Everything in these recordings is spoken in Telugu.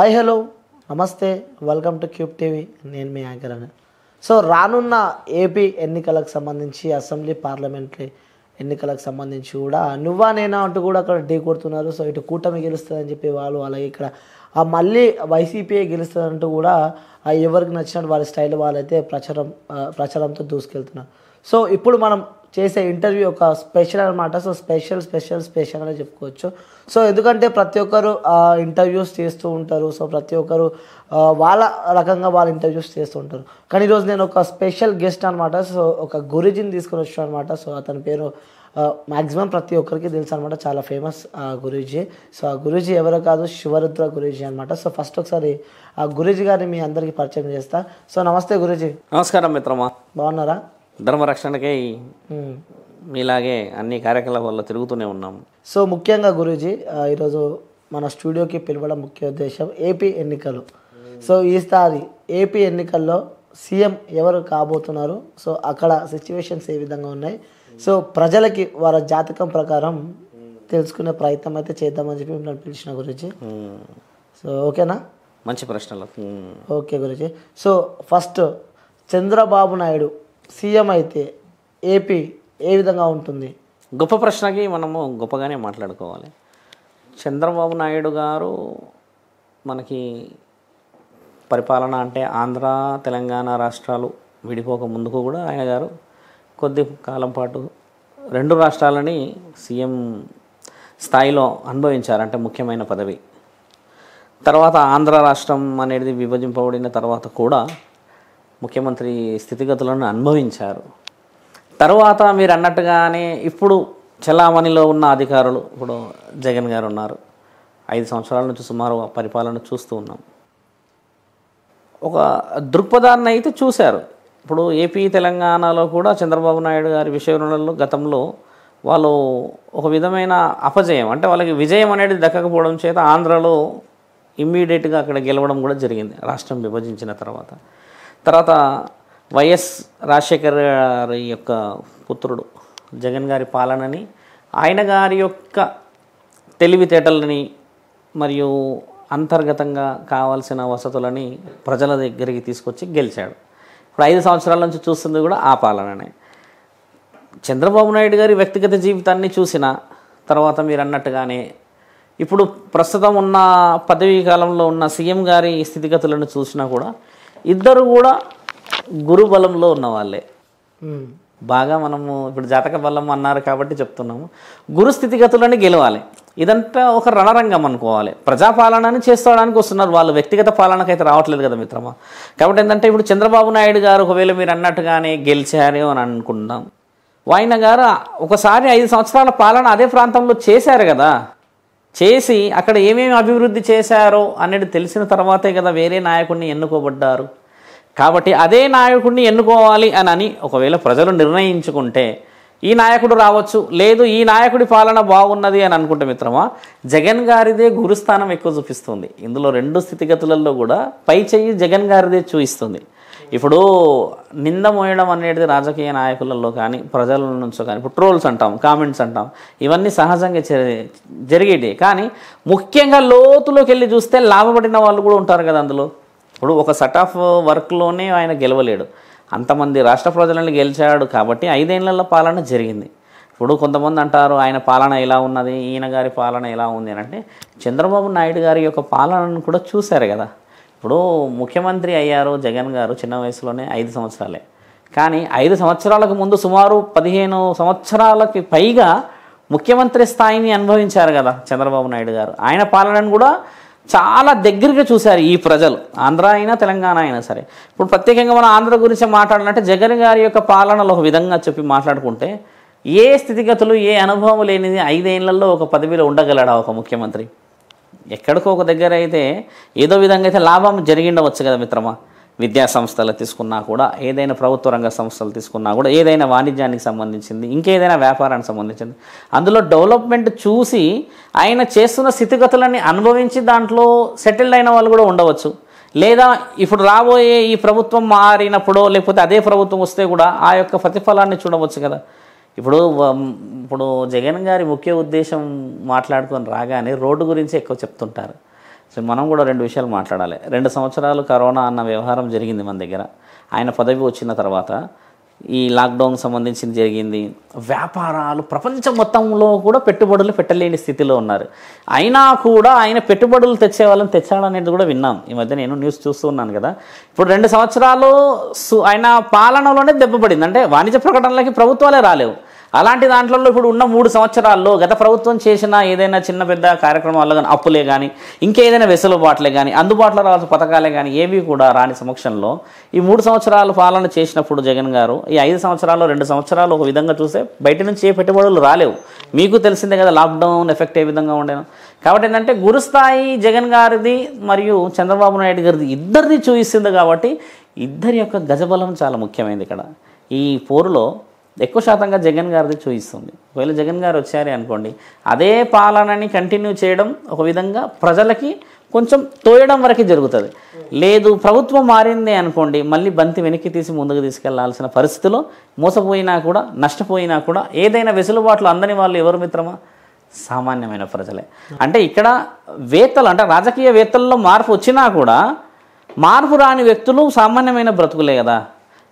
హాయ్ హలో నమస్తే వెల్కమ్ టు క్యూబ్ టీవీ. నేను మీ యాంకర్ అని. సో రానున్న ఏపీ ఎన్నికలకు సంబంధించి అసెంబ్లీ పార్లమెంటరీ ఎన్నికలకు సంబంధించి కూడా నువ్వా నేనా అంటూ కూడా అక్కడ ఢీ కొడుతున్నారు. సో ఇటు కూటమి గెలుస్తుందని చెప్పి వాళ్ళు, అలాగే ఇక్కడ మళ్ళీ వైసీపీ గెలుస్తుందంటూ కూడా ఎవరికి నచ్చినట్టు వాళ్ళ స్టైల్ వాళ్ళైతే ప్రచారంతో దూసుకెళ్తున్నారు. సో ఇప్పుడు మనం చేసే ఇంటర్వ్యూ ఒక స్పెషల్ అనమాట. సో స్పెషల్ అనే చెప్పుకోవచ్చు. సో ఎందుకంటే ప్రతి ఒక్కరు ఇంటర్వ్యూస్ చేస్తూ ఉంటారు. సో ప్రతి ఒక్కరు వాళ్ళ రకంగా వాళ్ళు ఇంటర్వ్యూస్ చేస్తూ ఉంటారు. కానీ ఈరోజు నేను ఒక స్పెషల్ గెస్ట్ అనమాట. సో ఒక గురూజీని తీసుకొని వచ్చాను అనమాట. సో అతని పేరు మ్యాక్సిమం ప్రతి ఒక్కరికి తెలుసు అనమాట, చాలా ఫేమస్ గురూజీ. సో ఆ గురూజీ ఎవరో కాదు, శివరుద్ర గురూజీ అనమాట. సో ఫస్ట్ ఒకసారి ఆ గురూజీ గారిని మీ అందరికీ పరిచయం చేస్తా. సో నమస్తే గురూజీ. నమస్కారం మిత్రమా, బాగున్నారా? ధర్మరక్షణకై మీలాగే అన్ని కార్యకలాపాల్లో తిరుగుతూనే ఉన్నాము. సో ముఖ్యంగా గురూజీ, ఈరోజు మన స్టూడియోకి పిలవడం ముఖ్య ఉద్దేశం ఏపీ ఎన్నికలు. సో ఈసారి ఏపీ ఎన్నికల్లో సీఎం ఎవరు కాబోతున్నారు, సో అక్కడ సిచ్యువేషన్స్ ఏ విధంగా ఉన్నాయి, సో ప్రజలకి వారి జాతకం ప్రకారం తెలుసుకునే ప్రయత్నం అయితే చేద్దామని చెప్పి మిమ్మల్ని పిలిచిన గురూజీ. సో ఓకేనా? మంచి ప్రశ్నలు. Okay Guruji. So first Chandrababu Naidu CM అయితే ఏపీ ఏ విధంగా ఉంటుంది? గొప్ప ప్రశ్నకి మనము గొప్పగానే మాట్లాడుకోవాలి. చంద్రబాబు నాయుడు గారు మనకి పరిపాలన అంటే ఆంధ్ర తెలంగాణ రాష్ట్రాలు విడిపోక ముందుకు కూడా ఆయన గారు కొద్ది కాలం పాటు రెండు రాష్ట్రాలని సీఎం స్థాయిలో అనుభవించారు, అంటే ముఖ్యమైన పదవి. తర్వాత ఆంధ్ర రాష్ట్రం అనేది విభజింపబడిన తర్వాత కూడా ముఖ్యమంత్రి స్థితిగతులను అనుభవించారు. తర్వాత మీరు అన్నట్టుగానే ఇప్పుడు చలామణిలో ఉన్న అధికారులు, ఇప్పుడు జగన్ గారు ఉన్నారు, 5 సంవత్సరాల నుంచి సుమారు పరిపాలన చూస్తూ ఉన్నాం. ఒక దృక్పథాన్ని అయితే చూశారు. ఇప్పుడు ఏపీ తెలంగాణలో కూడా చంద్రబాబు నాయుడు గారి విషయంలో గతంలో వాళ్ళు ఒక విధమైన అపజయం, అంటే వాళ్ళకి విజయం అనేది దక్కకపోవడం చేత ఆంధ్రలో ఇమ్మీడియట్గా అక్కడ గెలవడం కూడా జరిగింది రాష్ట్రం విభజించిన తర్వాత. వైఎస్ రాజశేఖర్ గారి యొక్క పుత్రుడు జగన్ గారి పాలనని, ఆయన గారి యొక్క తెలివితేటలని మరియు అంతర్గతంగా కావాల్సిన వసతులని ప్రజల దగ్గరికి తీసుకొచ్చి గెలిచాడు. ఇప్పుడు 5 సంవత్సరాల నుంచి చూస్తుంది కూడా ఆ పాలననే. చంద్రబాబు నాయుడు గారి వ్యక్తిగత జీవితాన్ని చూసిన తర్వాత మీరు అన్నట్టుగానే ఇప్పుడు ప్రస్తుతం ఉన్న పదవీ కాలంలో ఉన్న సీఎం గారి స్థితిగతులను చూసినా కూడా ఇద్దరు కూడా గురు బలంలో ఉన్న వాళ్ళే. బాగా మనము ఇప్పుడు జాతక బలం అన్నారు కాబట్టి చెప్తున్నాము, గురు స్థితిగతులని గెలవాలి. ఇదంతా ఒక రణరంగం అనుకోవాలి. ప్రజాపాలనని చేసుకోవడానికి వస్తున్నారు వాళ్ళు, వ్యక్తిగత పాలనకైతే రావట్లేదు కదా మిత్రమా. కాబట్టి ఏంటంటే ఇప్పుడు చంద్రబాబు నాయుడు గారు ఒకవేళ మీరు అన్నట్టుగానే గెలిచారు అని అనుకుందాం, ఆయన గారు ఒకసారి 5 సంవత్సరాల పాలన అదే ప్రాంతంలో చేశారు కదా. చేసి అక్కడ ఏమేమి అభివృద్ధి చేశారో అనేది తెలిసిన తర్వాతే కదా వేరే నాయకుడిని ఎన్నుకోబడ్డారు. కాబట్టి అదే నాయకుడిని ఎన్నుకోవాలి అని ఒకవేళ ప్రజలు నిర్ణయించుకుంటే ఈ నాయకుడు రావచ్చు, లేదు ఈ నాయకుడి పాలన బాగున్నది అని అనుకుంటే మిత్రమా, జగన్ గారిదే గురుస్థానం ఎక్కువ చూపిస్తుంది. ఇందులో 2 స్థితిగతులలో కూడా పై చెయ్యి జగన్ గారిదే చూపిస్తుంది. ఇప్పుడు నింద మోయడం అనేది రాజకీయ నాయకులలో కానీ ప్రజల నుంచో కానీ, ఇప్పుడు ట్రోల్స్ అంటాం, కామెంట్స్ అంటాం, ఇవన్నీ సహజంగా జరిగేటి. కానీ ముఖ్యంగా లోతులోకి వెళ్ళి చూస్తే లాభపడిన వాళ్ళు కూడా ఉంటారు కదా అందులో. ఇప్పుడు ఒక సెట్ ఆఫ్ వర్క్లోనే ఆయన గెలవలేడు, అంతమంది రాష్ట్ర ప్రజలను గెలిచాడు కాబట్టి 5 ఏళ్ల పాలన జరిగింది. ఇప్పుడు కొంతమంది అంటారు ఆయన పాలన ఎలా ఉన్నది, ఈయన గారి పాలన ఎలా ఉంది అని. అంటే చంద్రబాబు నాయుడు గారి యొక్క పాలనను కూడా చూశారు కదా. ఇప్పుడు ముఖ్యమంత్రి అయ్యారు జగన్ గారు చిన్న వయసులోనే, 5 సంవత్సరాలే. కానీ 5 సంవత్సరాలకు ముందు సుమారు 15 సంవత్సరాలకి పైగా ముఖ్యమంత్రి స్థాయిని అనుభవించారు కదా చంద్రబాబు నాయుడు గారు. ఆయన పాలనను కూడా చాలా దగ్గరగా చూశారు ఈ ప్రజలు, ఆంధ్ర అయినా తెలంగాణ అయినా సరే. ఇప్పుడు ప్రత్యేకంగా మనం ఆంధ్ర గురించి మాట్లాడాలంటే జగన్ గారి యొక్క పాలనలో ఒక విధంగా చెప్పి మాట్లాడుకుంటే, ఏ స్థితిగతులు ఏ అనుభవం లేనిది 5 ఏళ్లలో ఒక పదవిలో ఉండగలడా ఒక ముఖ్యమంత్రి? ఎక్కడికో ఒక దగ్గర అయితే ఏదో విధంగా అయితే లాభం జరిగిండవచ్చు కదా మిత్రమా. విద్యా సంస్థలు తీసుకున్నా కూడా, ఏదైనా ప్రభుత్వ రంగ సంస్థలు తీసుకున్నా కూడా, ఏదైనా వాణిజ్యానికి సంబంధించింది, ఇంకేదైనా వ్యాపారానికి సంబంధించింది, అందులో డెవలప్మెంట్ చూసి ఆయన చేస్తున్న స్థితిగతులన్నీ అనుభవించి దాంట్లో సెటిల్డ్ అయిన వాళ్ళు కూడా ఉండవచ్చు. లేదా ఇప్పుడు రాబోయే ఈ ప్రభుత్వం మారినప్పుడో లేకపోతే అదే ప్రభుత్వం వస్తే కూడా ఆ యొక్క ప్రతిఫలాన్ని చూడవచ్చు కదా. ఇప్పుడు జగన్ గారి ముఖ్య ఉద్దేశం మాట్లాడుకొని రాగానే రోడ్డు గురించి ఎక్కువ చెప్తుంటారు. సో మనం కూడా 2 విషయాలు మాట్లాడాలి. 2 సంవత్సరాలు కరోనా అన్న వ్యవహారం జరిగింది మన దగ్గర. ఆయన పదవి వచ్చిన తర్వాత ఈ లాక్డౌన్ సంబంధించింది జరిగింది. వ్యాపారాలు ప్రపంచం మొత్తంలో కూడా పెట్టుబడులు పెట్టలేని స్థితిలో ఉన్నారు. అయినా కూడా ఆయన పెట్టుబడులు తెచ్చే వాళ్ళని తెచ్చాడనేది కూడా విన్నాం. ఈ మధ్య నేను న్యూస్ చూస్తూ ఉన్నాను కదా. ఇప్పుడు 2 సంవత్సరాలు ఆయన పాలనలోనే దెబ్బపడింది. అంటే వాణిజ్య ప్రకటనలకి ప్రభుత్వాలే రాలేవు. అలాంటి దాంట్లో ఇప్పుడు ఉన్న 3 సంవత్సరాల్లో గత ప్రభుత్వం చేసిన ఏదైనా చిన్న పెద్ద కార్యక్రమాల్లో కానీ అప్పులే కానీ ఇంకేదైనా వెసులుబాట్లే కానీ అందుబాటులో రావాల్సిన పథకాలే కానీ ఏవి కూడా రాని సమక్షంలో ఈ 3 సంవత్సరాలు పాలన చేసినప్పుడు జగన్ గారు ఈ 5 సంవత్సరాలు 2 సంవత్సరాలు ఒక విధంగా చూస్తే బయట నుంచి ఏ పెట్టుబడులు రాలేవు. మీకు తెలిసిందే కదా లాక్డౌన్ ఎఫెక్ట్ ఏ విధంగా ఉండేను. కాబట్టి ఏంటంటే గురుస్థాయి జగన్ గారిది మరియు చంద్రబాబు నాయుడు గారిది ఇద్దరిది చూపిస్తుంది. కాబట్టి ఇద్దరి యొక్క గజబలం చాలా ముఖ్యమైనది. ఇక్కడ ఈ పోరులో ఎక్కువ శాతంగా జగన్ గారిది చూపిస్తుంది. ఒకవేళ జగన్ గారు వచ్చారే అనుకోండి, అదే పాలనని కంటిన్యూ చేయడం ఒక విధంగా ప్రజలకి కొంచెం తోయడం వరకు జరుగుతుంది. లేదు ప్రభుత్వం మారింది అనుకోండి, మళ్ళీ బంతి వెనక్కి తీసి ముందుకు తీసుకెళ్లాల్సిన పరిస్థితిలో మోసపోయినా కూడా నష్టపోయినా కూడా ఏదైనా వెసులుబాట్లు అందని వాళ్ళు ఎవరు మిత్రమా? సామాన్యమైన ప్రజలే. అంటే ఇక్కడ వేత్తలు అంటే రాజకీయ వేత్తల్లో మార్పు వచ్చినా కూడా మార్పు రాని వ్యక్తులు సామాన్యమైన బ్రతుకులే కదా.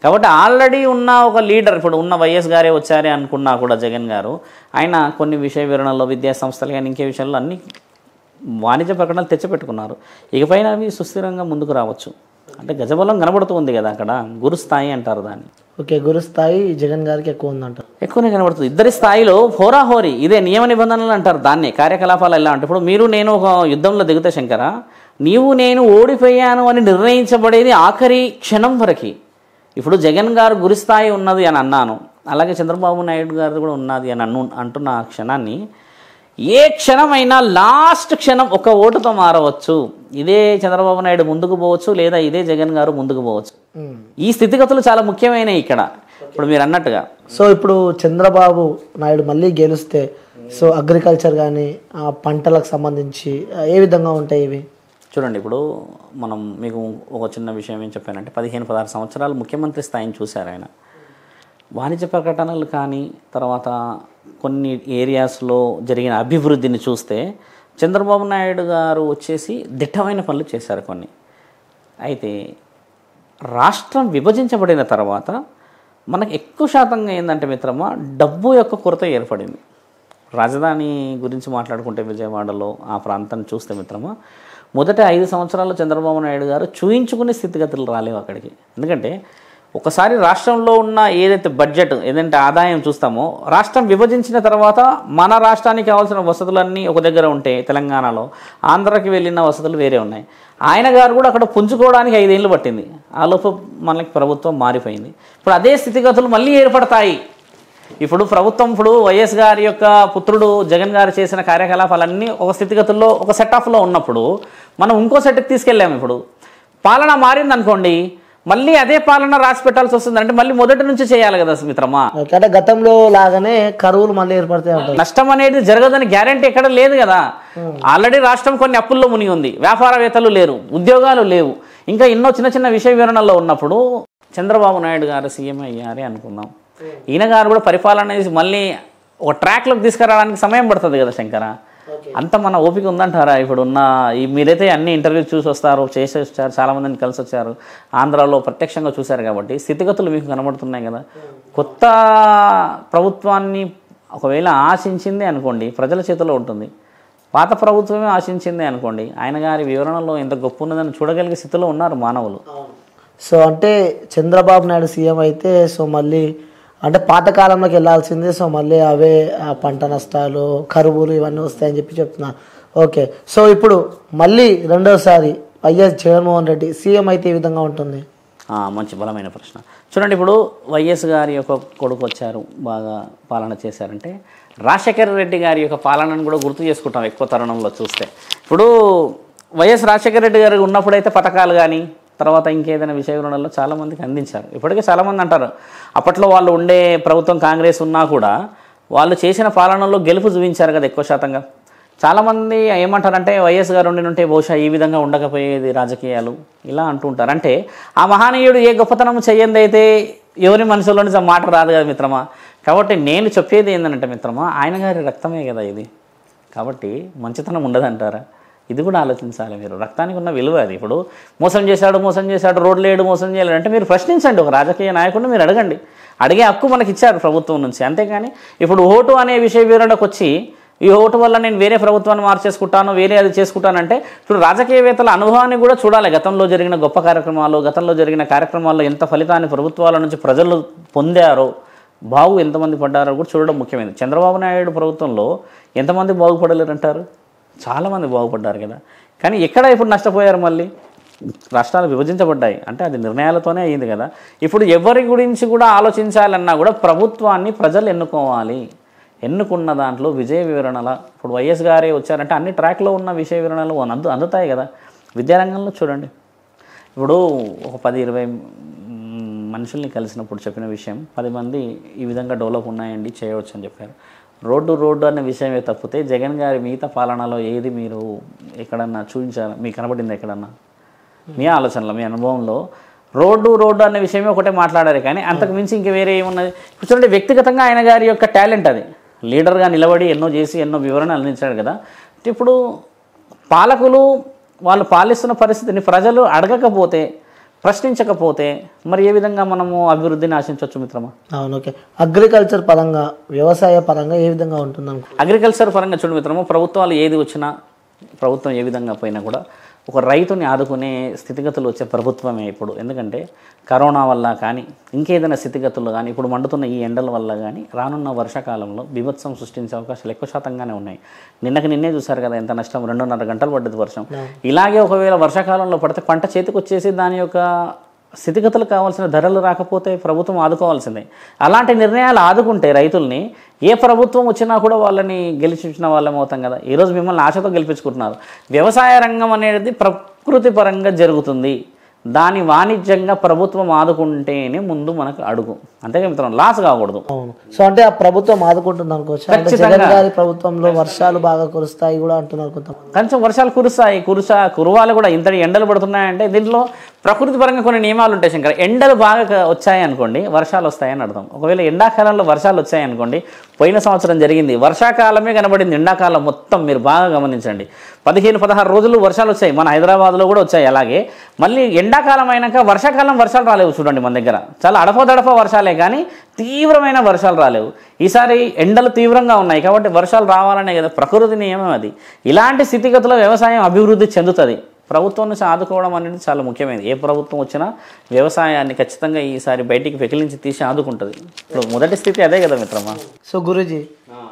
కాబట్టి ఆల్రెడీ ఉన్న ఒక లీడర్ ఇప్పుడు ఉన్న వైఎస్ గారే వచ్చారే అనుకున్నా కూడా జగన్ గారు ఆయన కొన్ని విషయ వివరణలో విద్యా సంస్థలు కానీ ఇంకే విషయాల్లో అన్ని వాణిజ్య ప్రకటనలు తెచ్చిపెట్టుకున్నారు. ఇకపైన అవి సుస్థిరంగా ముందుకు రావచ్చు. అంటే గజబలం కనబడుతుంది కదా అక్కడ. గురుస్థాయి అంటారు దాన్ని. ఓకే, గురుస్థాయి జగన్ గారికి ఎక్కువ ఉందంటారు. ఎక్కువనే కనబడుతుంది. ఇద్దరి స్థాయిలో హోరాహోరీ ఇదే నియమ నిబంధనలు అంటారు దాన్ని. కార్యకలాపాలు ఎలా అంటే ఇప్పుడు మీరు నేను ఒక యుద్ధంలో దిగుతే శంకర, నీవు నేను ఓడిపోయాను అని నిర్ణయించబడేది ఆఖరి క్షణం వరకు. ఇప్పుడు జగన్ గారు గురిస్థాయి ఉన్నది అని అన్నాను, అలాగే చంద్రబాబు నాయుడు గారు కూడా ఉన్నది అని అంటున్న ఆ క్షణాన్ని ఏ క్షణమైనా లాస్ట్ క్షణం ఒక ఓటుతో మారవచ్చు. ఇదే చంద్రబాబు నాయుడు ముందుకు పోవచ్చు, లేదా ఇదే జగన్ గారు ముందుకు పోవచ్చు. ఈ స్థితిగతులు చాలా ముఖ్యమైనవి ఇక్కడ. ఇప్పుడు మీరు అన్నట్టుగా సో ఇప్పుడు చంద్రబాబు నాయుడు మళ్ళీ గెలిస్తే సో అగ్రికల్చర్ కానీ పంటలకు సంబంధించి ఏ విధంగా ఉంటాయి ఇవి? చూడండి, ఇప్పుడు మనం మీకు ఒక చిన్న విషయం ఏం చెప్పానంటే 15-16 సంవత్సరాలు ముఖ్యమంత్రి స్థాయిని చూశారు ఆయన. వాణిజ్య ప్రకటనలు కానీ తర్వాత కొన్ని ఏరియాస్లో జరిగిన అభివృద్ధిని చూస్తే చంద్రబాబు నాయుడు గారు వచ్చేసి దిట్టమైన పనులు చేశారు కొన్ని. అయితే రాష్ట్రం విభజించబడిన తర్వాత మనకు ఎక్కువ శాతంగా ఏంటంటే మిత్రమా డబ్బు యొక్క కొరత ఏర్పడింది. రాజధాని గురించి మాట్లాడుకుంటే విజయవాడలో ఆ ప్రాంతాన్ని చూస్తే మిత్రమా మొదట 5 సంవత్సరాల్లో చంద్రబాబు నాయుడు గారు చూయించుకునే స్థితిగతులు రాలేవు అక్కడికి. ఎందుకంటే ఒకసారి రాష్ట్రంలో ఉన్న ఏదైతే బడ్జెట్ ఏదంటే ఆదాయం చూస్తామో రాష్ట్రం విభజించిన తర్వాత మన రాష్ట్రానికి కావాల్సిన వసతులన్నీ ఒక దగ్గర ఉంటే తెలంగాణలో, ఆంధ్రాకి వెళ్ళిన వసతులు వేరే ఉన్నాయి. ఆయన గారు కూడా అక్కడ పుంజుకోవడానికి 5 ఏళ్ళు పట్టింది. ఆలోపు మనకి ప్రభుత్వం మారిపోయింది. ఇప్పుడు అదే స్థితిగతులు మళ్ళీ ఏర్పడతాయి. ఇప్పుడు ప్రభుత్వం ఇప్పుడు వైఎస్ గారి యొక్క పుత్రుడు జగన్ గారు చేసిన కార్యకలాపాలన్నీ ఒక స్థితిగతుల్లో ఒక సెట్ ఆఫ్లో ఉన్నప్పుడు మనం ఇంకో సెట్కి తీసుకెళ్ళాము. ఇప్పుడు పాలన మారింది అనుకోండి, మళ్ళీ అదే పాలన రాసి పెట్టాల్సి వస్తుంది. అంటే మళ్ళీ మొదటి నుంచి చేయాలి కదా మిత్రమా. అంటే గతంలో లాగానే కరువులు మళ్ళీ ఏర్పడతాయి. నష్టం అనేది జరగదని గ్యారంటీ ఎక్కడ లేదు కదా. ఆల్రెడీ రాష్ట్రం కొన్ని అప్పుల్లో మునిగి ఉంది, వ్యాపారవేత్తలు లేరు, ఉద్యోగాలు లేవు, ఇంకా ఎన్నో చిన్న చిన్న విషయ వివరణల్లో ఉన్నప్పుడు చంద్రబాబు నాయుడు గారు సీఎం అయ్యారే అనుకుందాం. ఈయన గారు కూడా పరిపాలన అనేది మళ్ళీ ఒక ట్రాక్లోకి తీసుకురావడానికి సమయం పడుతుంది కదా శంకర. అంత మన ఓపిక ఉందంటారా? ఇప్పుడు ఉన్న మీరైతే అన్ని ఇంటర్వ్యూస్ చూసి వస్తారు, చేసి వచ్చారు, చాలామందిని కలిసి వచ్చారు, ఆంధ్రాలో ప్రత్యక్షంగా చూశారు కాబట్టి స్థితిగతులు మీకు కనబడుతున్నాయి కదా. కొత్త ప్రభుత్వాన్ని ఒకవేళ ఆశించింది అనుకోండి ప్రజల చేతిలో ఉంటుంది, పాత ప్రభుత్వమే ఆశించింది అనుకోండి ఆయన గారి వివరణలో ఎంత గొప్ప ఉన్నదని చూడగలిగే స్థితిలో ఉన్నారు మానవులు. సో అంటే చంద్రబాబు నాయుడు సీఎం అయితే సో మళ్ళీ అంటే పాతకాలంలోకి వెళ్ళాల్సిందే. సో మళ్ళీ అవే పంట నష్టాలు, కరువులు ఇవన్నీ వస్తాయని చెప్తున్నా. ఓకే, సో ఇప్పుడు మళ్ళీ రెండోసారి వైఎస్ జగన్మోహన్ రెడ్డి సీఎం అయితే ఈ విధంగా ఉంటుంది. మంచి బలమైన ప్రశ్న. చూడండి, ఇప్పుడు వైఎస్ గారి యొక్క కొడుకు వచ్చారు, బాగా పాలన చేశారంటే రాజశేఖర రెడ్డి గారి యొక్క పాలనను కూడా గుర్తు చేసుకుంటాం ఎక్కువ తరుణంలో చూస్తే. ఇప్పుడు వైఎస్ రాజశేఖర రెడ్డి గారు ఉన్నప్పుడైతే పథకాలు కానీ తర్వాత ఇంకేదైనా విషయ వివరణలో చాలామందికి అందించారు. ఇప్పటికే చాలామంది అంటారు అప్పట్లో వాళ్ళు ఉండే ప్రభుత్వం కాంగ్రెస్ ఉన్నా కూడా వాళ్ళు చేసిన పాలనలో గెలుపు చూపించారు కదా ఎక్కువ శాతంగా. చాలామంది ఏమంటారంటే వైఎస్ గారు ఉంటే బహుశా ఈ విధంగా ఉండకపోయేది రాజకీయాలు ఇలా అంటుంటారు. అంటే ఆ మహనీయుడు ఏ గొప్పతనం చెయ్యంది అయితే ఎవరి మనసులో నుంచి ఆ మాట రాదు కదా మిత్రమా. కాబట్టి నేను చెప్పేది ఏంటంటే మిత్రమా ఆయన గారి రక్తమే కదా ఇది, కాబట్టి మంచితనం ఉండదంటారా? ఇది కూడా ఆలోచించాలి మీరు. రక్తానికి ఉన్న విలువ అది. ఇప్పుడు మోసం చేశాడు, రోడ్లు వేయడు, మోసం చేయలేడు అంటే మీరు ప్రశ్నించండి. ఒక రాజకీయ నాయకుడిని మీరు అడగండి. అడిగే హక్కు మనకి ఇచ్చారు ప్రభుత్వం నుంచి. అంతేగాని ఇప్పుడు ఓటు అనే విషయ వివరణకు వచ్చి ఈ ఓటు వల్ల నేను వేరే ప్రభుత్వాన్ని మార్చేసుకుంటాను, వేరే అది చేసుకుంటానంటే ఇప్పుడు రాజకీయవేత్తల అనుభవాన్ని కూడా చూడాలి. గతంలో జరిగిన గొప్ప కార్యక్రమాలు, గతంలో జరిగిన కార్యక్రమాల్లో ఎంత ఫలితాన్ని ప్రభుత్వాల నుంచి ప్రజలు పొందారో, ఎంతమంది పడ్డారో కూడా చూడడం ముఖ్యమైనది. చంద్రబాబు నాయుడు ప్రభుత్వంలో ఎంతమంది బాగుపడలేరంటారు? చాలామంది బాగుపడ్డారు కదా. కానీ ఎక్కడ ఇప్పుడు నష్టపోయారు? మళ్ళీ రాష్ట్రాలు విభజించబడ్డాయి అంటే అది నిర్ణయాలతోనే అయ్యింది కదా. ఇప్పుడు ఎవరి గురించి కూడా ఆలోచించాలన్నా కూడా ప్రభుత్వాన్ని ప్రజలు ఎన్నుకోవాలి. ఎన్నుకున్న దాంట్లో విజయ వివరణల ఇప్పుడు వైఎస్ గారే వచ్చారంటే అన్ని ట్రాక్లో ఉన్న విషయ వివరణలు అందుతాయి కదా. విద్యారంగంలో చూడండి, ఇప్పుడు ఒక 10-20 మనుషుల్ని కలిసినప్పుడు చెప్పిన విషయం 10 మంది ఈ విధంగా డెవలప్ ఉన్నాయండి, చేయవచ్చు అని చెప్పారు. రోడ్డు అనే విషయమే తప్పితే జగన్ గారి మిగతా పాలనలో ఏది మీరు ఎక్కడన్నా చూపించారు? మీకు కనబడింది ఎక్కడన్నా? మీ ఆలోచనలో, మీ అనుభవంలో రోడ్డు అనే విషయమే ఒకటే మాట్లాడారు కానీ అంతకు మించి ఇంక వేరే ఏమున్నది? ఇప్పుడు చూడండి, వ్యక్తిగతంగా ఆయన గారి యొక్క టాలెంట్ అది. లీడర్గా నిలబడి ఎన్నో చేసి ఎన్నో వివరణ అందించాడు కదా. ఇప్పుడు పాలకులు వాళ్ళు పాలిస్తున్న పరిస్థితిని ప్రజలు అడగకపోతే, ప్రశ్నించకపోతే మరి ఏ విధంగా మనము అభివృద్ధిని ఆశించవచ్చు మిత్రమా? అవును, ఓకే. అగ్రికల్చర్ పరంగా, వ్యవసాయ పరంగా ఏ విధంగా ఉంటుంది అనుకో? అగ్రికల్చర్ పరంగా చూడు మిత్రమా, ప్రభుత్వాలు ఏది వచ్చినా, ప్రభుత్వం ఏ విధంగా పోయినా కూడా ఒక రైతుని ఆదుకునే స్థితిగతులు వచ్చే ప్రభుత్వమే ఇప్పుడు. ఎందుకంటే కరోనా వల్ల కానీ ఇంకేదైనా స్థితిగతులు కానీ ఇప్పుడు మండుతున్న ఈ ఎండల వల్ల కానీ రానున్న వర్షాకాలంలో బీభత్సం సృష్టించే అవకాశాలు ఎక్కువ శాతంగానే ఉన్నాయి. నిన్నే చూశారు కదా ఎంత నష్టం, 2.5 గంటలు పడ్డది వర్షం. ఇలాగే ఒకవేళ వర్షాకాలంలో పడితే పంట చేతికి వచ్చేసి దాని యొక్క స్థితిగతులు కావాల్సిన ధరలు రాకపోతే ప్రభుత్వం ఆదుకోవాల్సిందే. అలాంటి నిర్ణయాలు ఆదుకుంటే రైతుల్ని ఏ ప్రభుత్వం వచ్చినా కూడా వాళ్ళని గెలిపించిన వాళ్ళం అవుతాం కదా. ఈరోజు మిమ్మల్ని ఆశతో గెలిపించుకుంటున్నారు. వ్యవసాయ రంగం అనేది ప్రకృతి పరంగా జరుగుతుంది. దాని వాణిజ్యంగా ప్రభుత్వం ఆదుకుంటేనే ముందు మనకు అడుగు. అంతేగా మిత్రం, లాస్ కాకూడదు. అవును. సో అంటే ఆ ప్రభుత్వం ఆదుకుంటుంది అనుకోవచ్చు. జగన్ గారి ప్రభుత్వంలో వర్షాలు బాగా కురుస్తాయి కూడా అంటున్నారు కొంతమంది. కొంచెం వర్షాలు కురవాలి కూడా. ఇంతటి ఎండలు పడుతున్నాయంటే దీంట్లో ప్రకృతి పరంగా కొన్ని నియమాలు ఉంటాయి శంకర్. ఎండలు బాగా వచ్చాయి అనుకోండి, వర్షాలు వస్తాయని అర్థం. ఒకవేళ ఎండాకాలంలో వర్షాలు వచ్చాయనుకోండి, పోయిన సంవత్సరం జరిగింది, వర్షాకాలమే కనబడింది ఎండాకాలం మొత్తం. మీరు బాగా గమనించండి, 15-16 రోజులు వర్షాలు వచ్చాయి. మన హైదరాబాద్లో కూడా వచ్చాయి. అలాగే మళ్ళీ ఎండాకాలం అయినాక వర్షాకాలం వర్షాలు రాలేవు. చూడండి మన దగ్గర చాలా అడపదడప వర్షాలే కానీ తీవ్రమైన వర్షాలు రాలేవు. ఈసారి ఎండలు తీవ్రంగా ఉన్నాయి కాబట్టి వర్షాలు రావాలనే కదా ప్రకృతి నియమం అది. ఇలాంటి స్థితిగతుల్లో వ్యవసాయం అభివృద్ధి చెందుతుంది. ప్రభుత్వం నుంచి ఆదుకోవడం అనేది చాలా ముఖ్యమైనది. ఏ ప్రభుత్వం వచ్చినా వ్యవసాయాన్ని ఖచ్చితంగా ఈసారి బయటికి పెకిలించి తీసి ఆదుకుంటుంది. ఇప్పుడు మొదటి స్థితి అదే కదా మిత్రమా. సో గురూజీ,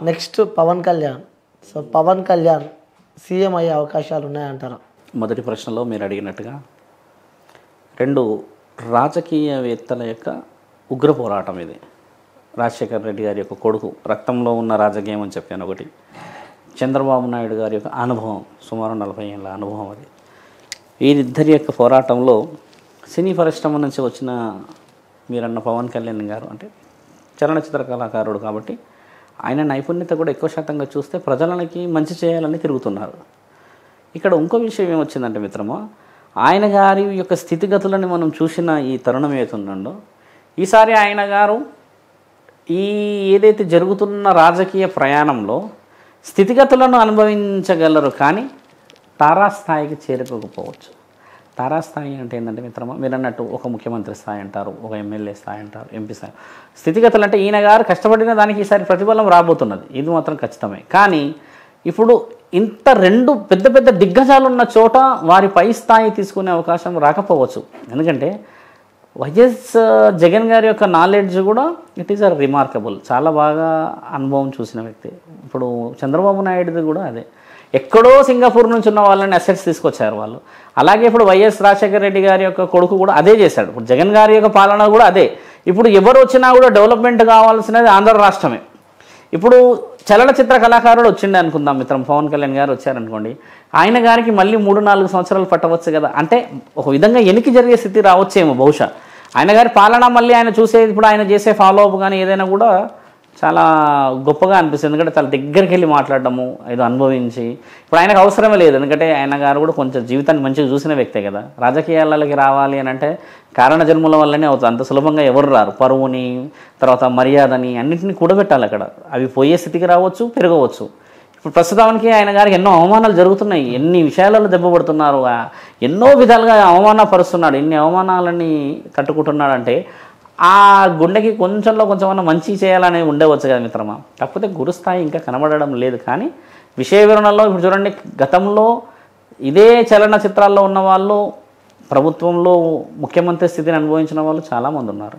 next Pawan Kalyan. So Pawan Kalyan CM అయ్యే అవకాశాలు ఉన్నాయంటారా? మొదటి ప్రశ్నలో మీరు అడిగినట్టుగా 2 రాజకీయవేత్తల యొక్క ఉగ్ర పోరాటం ఇది. రాజశేఖర్ రెడ్డి గారి యొక్క కొడుకు, రక్తంలో ఉన్న రాజకీయం అని చెప్పాను ఒకటి. చంద్రబాబు నాయుడు గారి యొక్క అనుభవం, సుమారు 40 ఏళ్ళ అనుభవం అది. వీరిద్దరి యొక్క పోరాటంలో సినీ పరిశ్రమ నుంచి వచ్చిన మీరన్న పవన్ కళ్యాణ్ గారు అంటే చలనచిత్ర కళాకారుడు కాబట్టి ఆయన నైపుణ్యత కూడా ఎక్కువ శాతంగా చూస్తే ప్రజలకి మంచి చేయాలని తిరుగుతున్నారు. ఇక్కడ ఇంకో విషయం ఏమొచ్చిందంటే మిత్రమా, ఆయన గారి యొక్క స్థితిగతులను మనం చూసిన ఈ తరుణం ఏతుందో, ఈసారి ఆయన గారు ఏదైతే జరుగుతున్న రాజకీయ ప్రయాణంలో స్థితిగతులను అనుభవించగలరు కానీ తారాస్థాయికి చేరుకోకపోవచ్చు. తారాస్థాయి అంటే ఏంటంటే మిత్రమా, మీరు అన్నట్టు ఒక ముఖ్యమంత్రి స్థాయి అంటారు, ఒక ఎమ్మెల్యే స్థాయి అంటారు, ఎంపీ స్థాయి. స్థితిగతులు అంటే ఈయన గారు కష్టపడిన దానికి ఈసారి ప్రతిఫలం రాబోతున్నది, ఇది మాత్రం ఖచ్చితమే. కానీ ఇప్పుడు ఇంత 2 పెద్ద దిగ్గజాలు ఉన్న చోట వారి పై స్థాయి తీసుకునే అవకాశం రాకపోవచ్చు. ఎందుకంటే వైఎస్ జగన్ గారి యొక్క నాలెడ్జ్ కూడా ఇట్ ఈస్ రిమార్కబుల్. చాలా బాగా అనుభవం చూసిన వ్యక్తి. ఇప్పుడు చంద్రబాబు నాయుడుది కూడా అదే. ఎక్కడో సింగపూర్ నుంచి ఉన్న వాళ్ళని అసెట్స్ తీసుకొచ్చారు వాళ్ళు. అలాగే ఇప్పుడు వైఎస్ రాజశేఖర రెడ్డి గారి యొక్క కొడుకు కూడా అదే చేశాడు. ఇప్పుడు జగన్ గారి యొక్క పాలన కూడా అదే. ఇప్పుడు ఎవరు వచ్చినా కూడా డెవలప్మెంట్ కావాల్సినది ఆంధ్ర రాష్ట్రమే. ఇప్పుడు చలనచిత్ర కళాకారుడు వచ్చిండే అనుకుందాం మిత్రం, పవన్ కళ్యాణ్ గారు వచ్చారనుకోండి, ఆయన గారికి మళ్ళీ 3-4 సంవత్సరాలు పట్టవచ్చు కదా. అంటే ఒక విధంగా వెనక్కి జరిగే స్థితి రావచ్చేమో బహుశా. ఆయన గారి పాలన మళ్ళీ ఆయన చూసేది, ఇప్పుడు ఆయన చేసే ఫాలో అప్ కానీ ఏదైనా కూడా చాలా గొప్పగా అనిపిస్తుంది. ఎందుకంటే చాలా దగ్గరికి వెళ్ళి మాట్లాడడము, ఏదో అనుభవించి. ఇప్పుడు ఆయనకు అవసరమే లేదు, ఎందుకంటే ఆయన గారు కూడా కొంచెం జీవితాన్ని మంచిగా చూసిన వ్యక్తే కదా. రాజకీయాలకి రావాలి అని అంటే కారణ జన్మల వల్లనే అవుతుంది. అంత సులభంగా ఎవరు రారు. పరువుని, తర్వాత మర్యాదని అన్నింటినీ కూడబెట్టాలి అక్కడ. అవి పోయే స్థితికి రావచ్చు, పెరగవచ్చు. ఇప్పుడు ప్రస్తుతానికి ఆయన గారికి ఎన్నో అవమానాలు జరుగుతున్నాయి, ఎన్ని విషయాలలో దెబ్బపడుతున్నారు, ఎన్నో విధాలుగా అవమానపరుస్తున్నాడు. ఎన్ని అవమానాలని తట్టుకుంటున్నాడంటే ఆ గుండెకి కొంచెంలో కొంచెమన్నా మంచి చేయాలని ఉండవచ్చు కదా మిత్రమా. కాకపోతే గురుస్థాయి ఇంకా కనబడడం లేదు. కానీ విషయ వివరణలో ఇప్పుడు చూడండి, గతంలో ఇదే చలనచిత్రాల్లో ఉన్న వాళ్ళు ప్రభుత్వంలో ముఖ్యమంత్రి స్థితిని అనుభవించిన వాళ్ళు చాలామంది ఉన్నారు.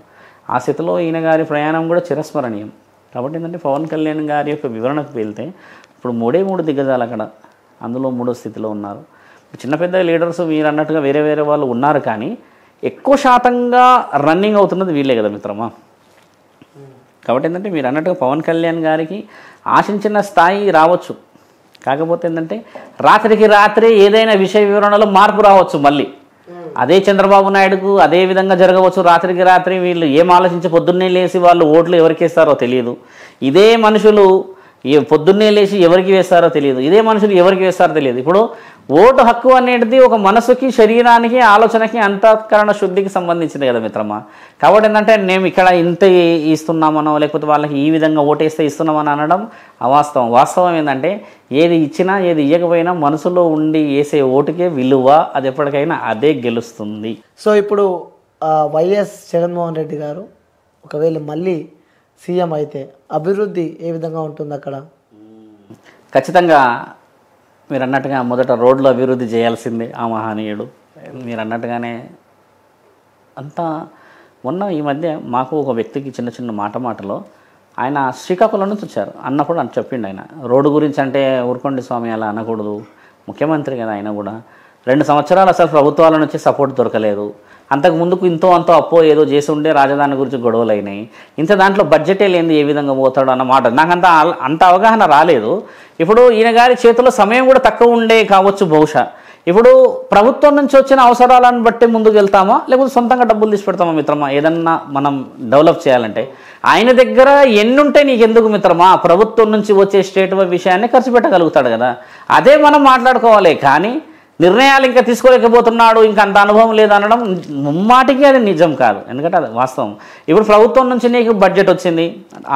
ఆ స్థితిలో ఈయన గారి ప్రయాణం కూడా చిరస్మరణీయం. కాబట్టి ఏంటంటే పవన్ కళ్యాణ్ గారి యొక్క వివరణకు వెళ్తే ఇప్పుడు 3 దిగ్గజాలు అక్కడ, అందులో 3వ స్థితిలో ఉన్నారు. చిన్న పెద్ద లీడర్స్ మీరు అన్నట్టుగా వేరే వేరే వాళ్ళు ఉన్నారు, కానీ ఎక్కువ శాతంగా రన్నింగ్ అవుతున్నది వీళ్ళే కదా మిత్రమా. కాబట్టి ఏంటంటే మీరు అన్నట్టుగా పవన్ కళ్యాణ్ గారికి ఆశించిన స్థాయి రావచ్చు, కాకపోతే ఏంటంటే రాత్రికి రాత్రి ఏదైనా విషయ వివరణలో మార్పు రావచ్చు. మళ్ళీ అదే చంద్రబాబు నాయుడుకు అదే విధంగా జరగవచ్చు. రాత్రికి రాత్రి వీళ్ళు ఏం ఆలోచించి పొద్దున్నే లేచి వాళ్ళు ఓట్లు ఎవరికి వేస్తారో తెలియదు. ఇదే మనుషులు పొద్దున్నే లేచి ఎవరికి వేస్తారో తెలియదు. ఇదే మనుషులు ఎవరికి వేస్తారో తెలియదు. ఇప్పుడు ఓటు హక్కు అనేది ఒక మనసుకి, శరీరానికి, ఆలోచనకి, అంతఃకరణ శుద్ధికి సంబంధించింది కదా మిత్రమా. కాబట్టి ఏంటంటే మేము ఇక్కడ ఇంత ఇస్తున్నామనో లేకపోతే వాళ్ళకి ఈ విధంగా ఓటేస్తే ఇస్తున్నామని అనడం అవాస్తవం. వాస్తవం ఏంటంటే ఏది ఇచ్చినా ఏది ఇవ్వకపోయినా మనసులో ఉండి వేసే ఓటుకే విలువ, అది ఎప్పటికైనా అదే గెలుస్తుంది. సో ఇప్పుడు వైఎస్ జగన్మోహన్ రెడ్డి గారు ఒకవేళ మళ్ళీ సీఎం అయితే అభివృద్ధి ఏ విధంగా ఉంటుంది అక్కడ? ఖచ్చితంగా మీరు అన్నట్టుగా మొదట రోడ్లు అభివృద్ధి చేయాల్సిందే ఆ మహనీయుడు. మీరు అన్నట్టుగానే అంతా మొన్న ఈ మధ్య మాకు ఒక వ్యక్తికి చిన్న చిన్న మాటలో ఆయన శ్రీకాకుళం నుంచి వచ్చారు అన్నప్పుడు అని చెప్పిండు. ఆయన రోడ్డు గురించి అంటే ఊరుకోండి స్వామి అలా అనకూడదు, ముఖ్యమంత్రి కదా ఆయన కూడా. 2 సంవత్సరాలు అసలు ప్రభుత్వాల నుంచి సపోర్ట్ దొరకలేదు. అంతకు ముందుకు ఇంతో అంతో అప్పో ఏదో చేసి ఉండే రాజధాని గురించి గొడవలు అయినాయి. ఇంత దాంట్లో బడ్జెటే లేనిది ఏ విధంగా పోతాడు అన్న మాట నాకు అంత అవగాహన రాలేదు. ఇప్పుడు ఈయన గారి చేతిలో సమయం కూడా తక్కువ ఉండే కావచ్చు బహుశా. ఇప్పుడు ప్రభుత్వం నుంచి వచ్చిన అవసరాలను బట్టి ముందుకు వెళ్తామా లేకపోతే సొంతంగా డబ్బులు తీసి పెడతామా మిత్రమా? ఏదన్నా మనం డెవలప్ చేయాలంటే ఆయన దగ్గర ఎన్నుంటే నీకెందుకు మిత్రమా? ప్రభుత్వం నుంచి వచ్చే స్టేట్ విషయాన్ని ఖర్చు పెట్టగలుగుతాడు కదా, అదే మనం మాట్లాడుకోవాలి. కానీ నిర్ణయాలు ఇంకా తీసుకోలేకపోతున్నాడు, ఇంకా అంత అనుభవం లేదనడం ముమ్మాటికి అది నిజం కాదు. ఎందుకంటే అది వాస్తవం. ఇప్పుడు ప్రభుత్వం నుంచి నీకు బడ్జెట్ వచ్చింది,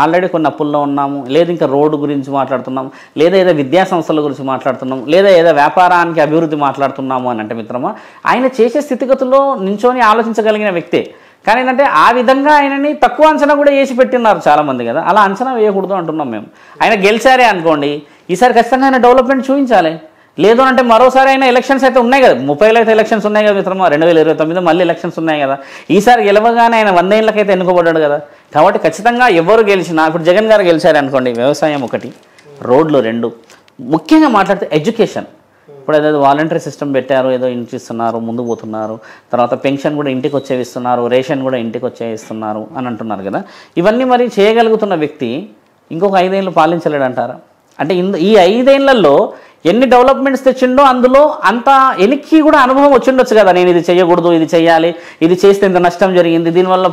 ఆల్రెడీ కొన్ని అప్పుల్లో ఉన్నాము, లేదా ఇంకా రోడ్డు గురించి మాట్లాడుతున్నాం, లేదా ఏదో విద్యా సంస్థల గురించి మాట్లాడుతున్నాం, లేదా ఏదో వ్యాపారానికి అభివృద్ధి మాట్లాడుతున్నాము అని అంటే మిత్రమా ఆయన చేసే స్థితిగతుల్లో నించొని ఆలోచించగలిగిన వ్యక్తే. కానీ ఏంటంటే ఆ విధంగా ఆయనని తక్కువ అంచనా కూడా వేసి పెట్టినారు చాలామంది కదా. అలా అంచనా వేయకూడదు అంటున్నాం మేము. ఆయన గెలిచారే అనుకోండి, ఈసారి ఖచ్చితంగా ఆయన డెవలప్మెంట్ చూపించాలి. లేదు అంటే మరోసారి అయినా ఎలక్షన్స్ అయితే ఉన్నాయి కదా, 30లో అయితే ఎలక్షన్స్ ఉన్నాయి కదా మిత్రమా. 2029 మళ్ళీ ఎలక్షన్స్ ఉన్నాయి కదా. ఈసారి గెలవగానే ఆయన 100 ఏళ్ళకైతే ఎన్నుకోబడ్డాడు కదా. కాబట్టి ఖచ్చితంగా ఎవరు గెలిచినా, ఇప్పుడు జగన్ గారు గెలిచారు అనుకోండి, వ్యవసాయం 1, రోడ్లు 2, ముఖ్యంగా మాట్లాడితే ఎడ్యుకేషన్. ఇప్పుడు ఏదో వాలంటరీ సిస్టమ్ పెట్టారు, ఏదో ఇంటికి ఇస్తున్నారు, ముందుకు పోతున్నారు. తర్వాత పెన్షన్ కూడా ఇంటికి వచ్చే ఇస్తున్నారు, రేషన్ కూడా ఇంటికి వచ్చే ఇస్తున్నారు అని అంటున్నారు కదా. ఇవన్నీ మరి చేయగలుగుతున్న వ్యక్తి ఇంకొక 5 ఏళ్ళు పాలించలేడు అంటారా? అంటే ఈ 5 ఏళ్లలో ఎన్ని డెవలప్మెంట్స్ తెచ్చిండో అందులో అంత ఎనికి కూడా అనుభవం వచ్చిండొచ్చు కదా. నేను ఇది చేయకూడదు, ఇది చేయాలి, ఇది చేస్తే ఇంత నష్టం జరిగింది, దీనివల్ల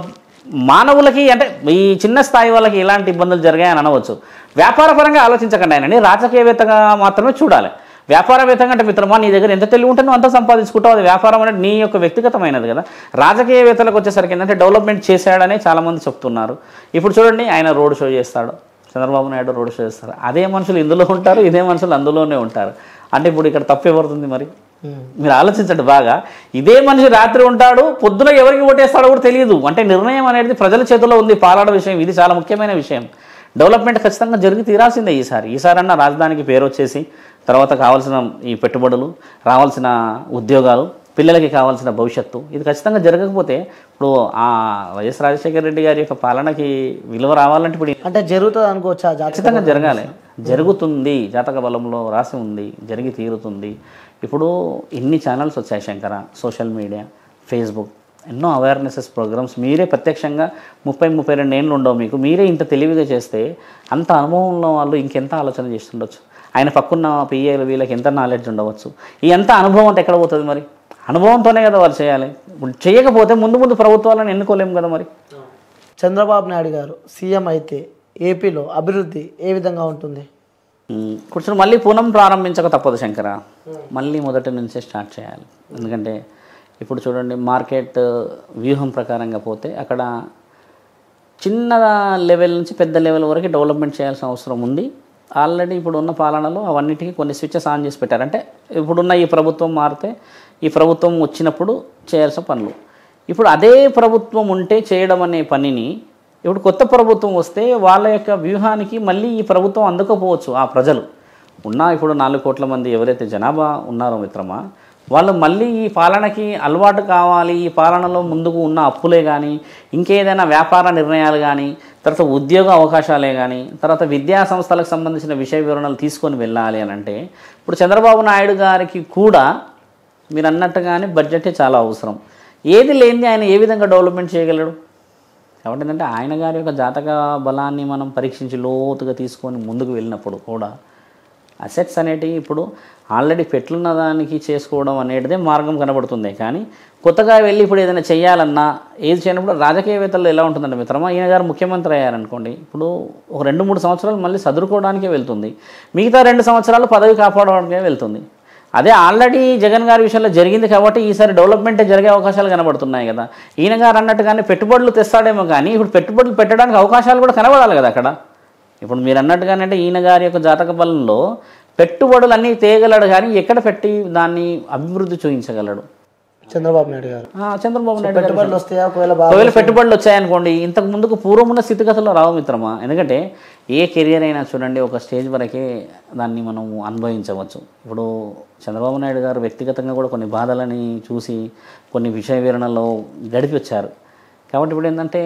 మానవులకి అంటే ఈ చిన్న స్థాయి వాళ్ళకి ఎలాంటి ఇబ్బందులు జరిగాయని అనవచ్చు. వ్యాపారపరంగా ఆలోచించకండి, ఆయనని రాజకీయవేత్తగా మాత్రమే చూడాలి. వ్యాపారవేత్తంగా అంటే మిత్రమా నీ దగ్గర ఎంత తెలివి ఉంటే నువ్వు అంత సంపాదించుకుంటావు, అది వ్యాపారం అనేది నీ యొక్క వ్యక్తిగతమైనది కదా. రాజకీయవేత్తలకు వచ్చేసరికి ఏంటంటే డెవలప్మెంట్ చేశాడనే చాలామంది చెప్తున్నారు. ఇప్పుడు చూడండి, ఆయన రోడ్ షో చేస్తాడు, చంద్రబాబు నాయుడు రోడ్ షో చేస్తారు. అదే మనుషులు ఇందులో ఉంటారు, ఇదే మనుషులు అందులోనే ఉంటారు. అంటే ఇప్పుడు ఇక్కడ తప్పు ఎవరుతుంది మరి? మీరు ఆలోచించండి బాగా. ఇదే మనిషి రాత్రి ఉంటాడు, పొద్దున ఎవరికి ఓటేస్తాడో కూడా తెలియదు. అంటే నిర్ణయం అనేది ప్రజల చేతుల్లో ఉంది, పాలాడ విషయం. ఇది చాలా ముఖ్యమైన విషయం. డెవలప్మెంట్ ఖచ్చితంగా జరిగి తీరాల్సిందే ఈసారన్నా రాజధానికి పేరు వచ్చేసి, తర్వాత కావాల్సిన ఈ పెట్టుబడులు, రావాల్సిన ఉద్యోగాలు, పిల్లలకి కావాల్సిన భవిష్యత్తు, ఇది ఖచ్చితంగా జరగకపోతే ఇప్పుడు ఆ వైఎస్ రాజశేఖర రెడ్డి గారి యొక్క పాలనకి విలువ రావాలంటే ఇప్పుడు అంటే జరుగుతుంది అనుకోవచ్చా? ఖచ్చితంగా జరగాలి, జరుగుతుంది. జాతక బలంలో రాసి ఉంది, జరిగి తీరుతుంది. ఇప్పుడు ఎన్ని ఛానల్స్ వచ్చాయి శంకర, సోషల్ మీడియా, ఫేస్బుక్, ఎన్నో అవేర్నెసెస్ ప్రోగ్రామ్స్. మీరే ప్రత్యక్షంగా 30-32 ఏళ్ళు ఉండవు మీకు, మీరే ఇంత తెలివిగా చేస్తే అంత అనుభవం ఉన్న వాళ్ళు ఇంకెంత ఆలోచన చేస్తుండొచ్చు. ఆయన పక్కన్న పిఏలు వీళ్ళకి ఎంత నాలెడ్జ్ ఉండవచ్చు. ఈ ఎంత అనుభవం అంటే ఎక్కడ పోతుంది మరి? అనుభవంతోనే కదా వాళ్ళు చేయాలి. చేయకపోతే ముందు ప్రభుత్వాలను ఎన్నుకోలేము కదా మరి. చంద్రబాబు నాయుడు గారు సీఎం అయితే ఏపీలో అభివృద్ధి ఏ విధంగా ఉంటుంది? కూర్చొని మళ్ళీ పునం ప్రారంభించక తప్పదు శంకర. మళ్ళీ మొదటి నుంచే స్టార్ట్ చేయాలి. ఎందుకంటే ఇప్పుడు చూడండి, మార్కెట్ వ్యూహం ప్రకారంగా పోతే అక్కడ చిన్న లెవెల్ నుంచి పెద్ద లెవెల్ వరకు డెవలప్మెంట్ చేయాల్సిన అవసరం ఉంది. ఆల్రెడీ ఇప్పుడున్న పాలనలో అవన్నిటికీ కొన్ని స్విచ్చెస్ ఆన్ చేసి పెట్టారు. అంటే ఇప్పుడున్న ఈ ప్రభుత్వం మారితే ఈ ప్రభుత్వం వచ్చినప్పుడు చేయాల్సిన పనులు, ఇప్పుడు అదే ప్రభుత్వం ఉంటే చేయడం అనే పనిని ఇప్పుడు కొత్త ప్రభుత్వం వస్తే వాళ్ళ యొక్క వ్యూహానికి మళ్ళీ ఈ ప్రభుత్వం అందుకోపోవచ్చు. ఆ ప్రజలు ఇప్పుడు 4 కోట్ల మంది ఎవరైతే జనాభా ఉన్నారో మిత్రమా, వాళ్ళు మళ్ళీ ఈ పాలనకి అలవాటు కావాలి. ఈ పాలనలో ముందుకు ఉన్న అప్పులే కానీ, ఇంకేదైనా వ్యాపార నిర్ణయాలు కానీ, తర్వాత ఉద్యోగ అవకాశాలే కానీ, తర్వాత విద్యా సంస్థలకు సంబంధించిన విషయ వివరణలు తీసుకొని వెళ్ళాలి అని అంటే ఇప్పుడు చంద్రబాబు నాయుడు గారికి కూడా మీరు అన్నట్టుగానే బడ్జెటే చాలా అవసరం. ఏది లేనిది ఆయన ఏ విధంగా డెవలప్మెంట్ చేయగలడు? కాబట్టి ఏంటంటే ఆయన గారి యొక్క జాతక బలాన్ని మనం పరీక్షించి లోతుగా తీసుకొని ముందుకు వెళ్ళినప్పుడు కూడా అసెట్స్ అనేటివి ఇప్పుడు ఆల్రెడీ పెట్లున్న దానికి చేసుకోవడం అనేటిదే మార్గం కనబడుతుంది. కానీ కొత్తగా వెళ్ళి ఇప్పుడు ఏదైనా చేయాలన్నా ఏది చేయనప్పుడు రాజకీయవేత్తలు ఎలా ఉంటుందంటే మిత్రమా, ఈయన గారు ముఖ్యమంత్రి అయ్యారనుకోండి, ఇప్పుడు ఒక 2-3 సంవత్సరాలు మళ్ళీ చదువుకోవడానికే వెళ్తుంది, మిగతా 2 సంవత్సరాలు పదవి కాపాడడానికే వెళ్తుంది. అదే ఆల్రెడీ జగన్ గారి విషయంలో జరిగింది కాబట్టి ఈసారి డెవలప్మెంట్ జరిగే అవకాశాలు కనబడుతున్నాయి కదా. ఈయన గారు అన్నట్టుగానే పెట్టుబడులు తెస్తాడేమో కానీ ఇప్పుడు పెట్టుబడులు పెట్టడానికి అవకాశాలు కూడా కనబడాలి కదా అక్కడ. ఇప్పుడు మీరు అన్నట్టుగానే అంటే ఈయన గారి యొక్క జాతక బలంలో పెట్టుబడులు అన్నీ తేయగలడు, కానీ ఎక్కడ పెట్టి దాన్ని అభివృద్ధి చూపించగలడు? చంద్రబాబు నాయుడు గారు. చంద్రబాబు నాయుడు పెట్టుబడులు వస్తాయా? ఒకవేళ పెట్టుబడులు వచ్చాయనుకోండి, ఇంతకు ముందుకు పూర్వమున్న స్థితిగతుల్లో రావు మిత్రమా. ఎందుకంటే ఏ కెరియర్ అయినా చూడండి ఒక స్టేజ్ వరకే దాన్ని మనం అనుభవించవచ్చు. ఇప్పుడు చంద్రబాబు నాయుడు గారు వ్యక్తిగతంగా కూడా కొన్ని బాధలని చూసి కొన్ని విషయ వివరణలో గడిపి వచ్చారు. కాబట్టి ఇప్పుడు ఏంటంటే